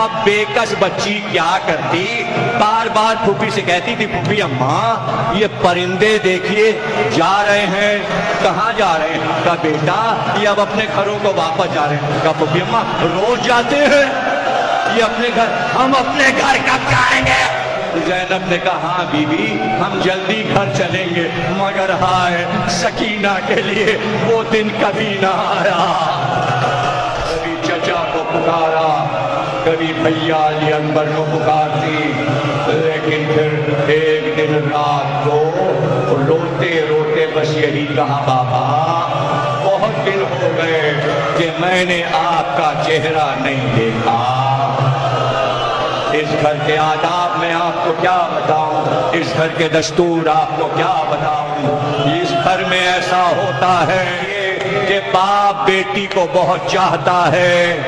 اب بےکس بچی کیا کرتی، بار بار پھوپھی سے کہتی تھی پھوپھی اماں یہ پرندے دیکھیے جا رہے ہیں، کہاں جا رہے ہیں؟ کہا بیٹا یہ اب اپنے گھروں کو واپس جا رہے ہیں۔ کہا پھوپھی اماں روز جاتے ہیں یہ اپنے گھر، ہم اپنے گھر کب جائیں گے؟ زینب نے کہا ہاں بی بی ہم جلدی گھر چلیں گے، مگر ہائے سکینہ کے لیے وہ دن کبھی نہ آیا۔ کبھی چچا کو پکارا، کبھی بھیا علی اکبر کو پکارتی، لیکن پھر ایک دن رات کو روتے روتے بس یہی کہا بابا بہت دن ہو گئے کہ میں نے آپ کا چہرہ نہیں دیکھا۔ اس گھر کے آداب میں آپ کو کیا بتاؤں، اس گھر کے دستور آپ کو کیا بتاؤں۔ اس گھر میں ایسا ہوتا ہے کہ باپ بیٹی کو بہت چاہتا ہے،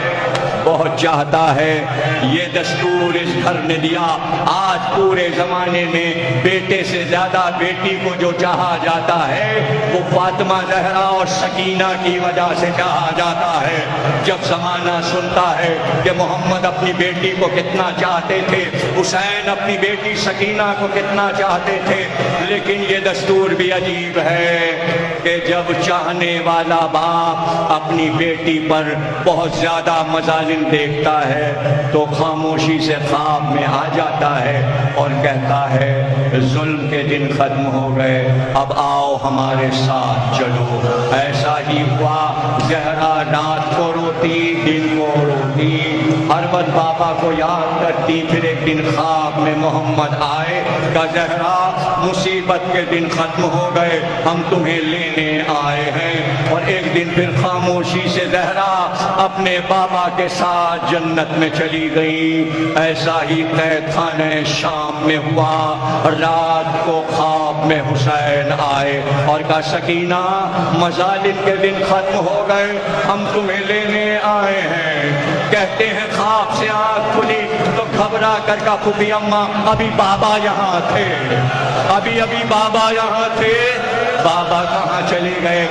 بہت چاہتا ہے۔ یہ دستور اس گھر نے دیا۔ آج پورے زمانے میں بیٹے سے زیادہ بیٹی کو جو چاہا جاتا ہے وہ فاطمہ زہرا اور سکینہ کی وجہ سے چاہا جاتا ہے۔ جب زمانہ سنتا ہے کہ محمد اپنی بیٹی کو کتنا چاہتے تھے، حسین اپنی بیٹی سکینہ کو کتنا چاہتے تھے، لیکن یہ دستور بھی عجیب ہے کہ جب چاہنے والا باپ اپنی بیٹی پر بہت زیادہ مظالم دیکھتا ہے تو خاموشی سے خواب میں آ جاتا ہے اور کہتا ہے ظلم کے دن ختم ہو گئے، اب آؤ ہمارے ساتھ چلو۔ ایسا ہی ہوا، زہرا رات کو روتی، دن کو روتی، ہر وقت بابا کو یاد کرتی۔ پھر ایک دن خواب میں محمد آئے، کہا زہرا مصیبت کے دن ختم ہو گئے، ہم تمہیں لینے آئے ہیں۔ اور ایک دن پھر خاموشی سے زہرا اپنے بابا کے ساتھ جنت میں چلی گئی۔ ایسا ہی قید خانہ شام میں ہوا، رات کو خواب میں حسین آئے اور کہا سکینہ مظالم کے دن ختم ہو گئے، ہم تمہیں لینے آئے ہیں۔ کہتے ہیں خواب سے آنکھ کھلی تو گھبرا کر کہا پھوپھی اماں ابھی بابا یہاں تھے، ابھی بابا یہاں تھے، بابا کہاں چلے گئے؟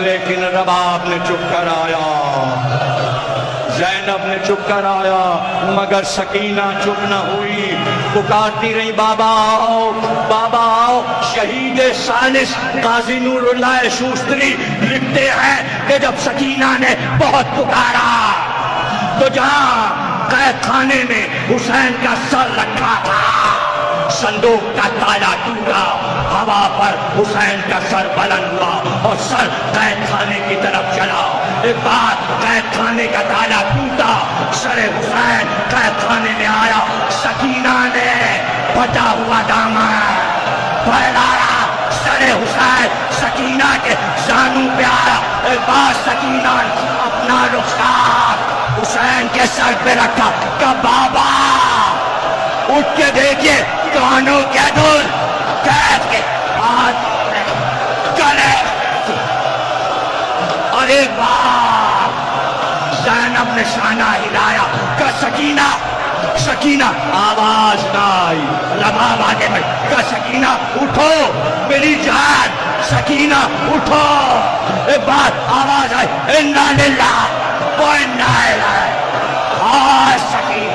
لیکن رباب نے چپ کر آیا، زینب نے چپ کر آیا، مگر سکینہ چپ نہ ہوئی، پکارتی رہی بابا آؤ، بابا آؤ۔ شہید ثالث قاضی نور اللہ شوستری لکھتے ہیں کہ جب سکینہ نے بہت پکارا تو جہاں قید خانے میں حسین کا سر رکھا تھا صندوق کا تالا ٹوٹا، ہوا پر حسین کا سر بلند ہوا اور سر قید خانے کی طرف چلا۔ ایک بار قید خانے کا تالا ٹوٹا، سر حسین قید خانے میں آیا، سکینہ نے پھٹا ہوا دامن پھیلایا، سر حسین سکینہ کے زانوں پہ آیا۔ ایک بار سکینہ نے اپنا رخسار حسین کے سر پہ رکھا، کہ بابا اٹھ کے دیکھیے کانوں کے دل قید کے ہاتھ گلے۔ اور ایک بار زینب نے شانہ ہلایا کہ سکینہ سکینہ، آواز نہ آئی، رباب آگے بڑھ کہ سکینہ اٹھو میری جان، سکینہ اٹھو۔ ایک بار آواز آئی انا للہ و انا الیہ، ہائے سکینہ